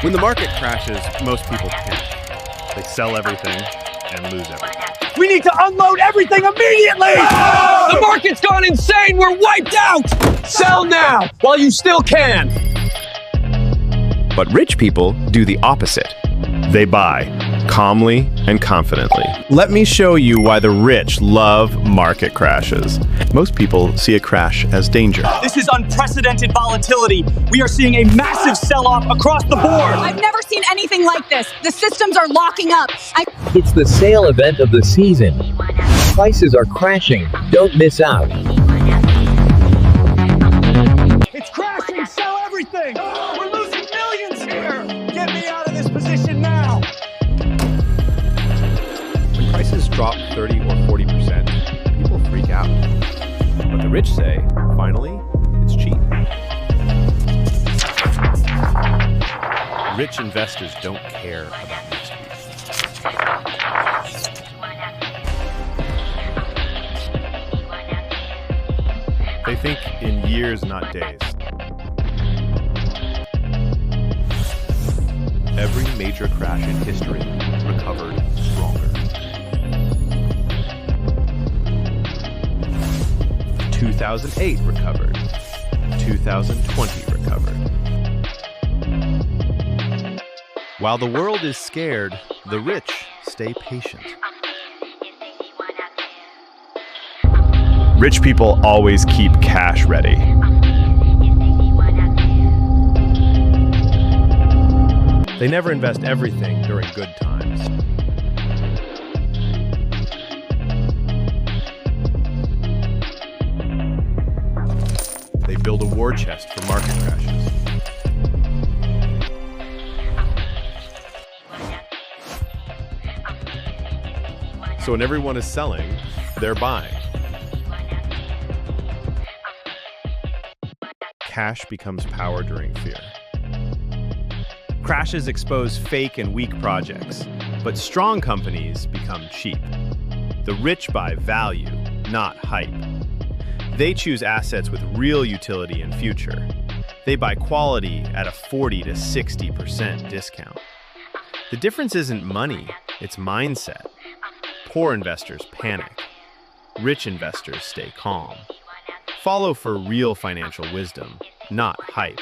When the market crashes, most people panic. They sell everything and lose everything. We need to unload everything immediately! The market's gone insane! We're wiped out! Sell now, while you still can! But rich people do the opposite. They buy, calmly and confidently. Let me show you why the rich love market crashes. Most people see a crash as danger. This is unprecedented volatility. We are seeing a massive sell-off across the board. I've never seen anything like this. The systems are locking up. It's the sale event of the season. Prices are crashing. Don't miss out. It's crashing! Sell everything! We're losing millions here! Get me out of this position now! When prices drop 30 or 40%, people freak out. But the rich say, finally, it's cheap. Rich investors don't care about next week. They think in years, not days. Every major crash in history recovered stronger. 2008 recovered. 2020 recovered. While the world is scared, the rich stay patient. Rich people always keep cash ready. They never invest everything during good times. They build a war chest for market crashes. So when everyone is selling, they're buying. Cash becomes power during fear. Crashes expose fake and weak projects, but strong companies become cheap. The rich buy value, not hype. They choose assets with real utility and future. They buy quality at a 40 to 60% discount. The difference isn't money, it's mindset. Poor investors panic. Rich investors stay calm. Follow for real financial wisdom, not hype.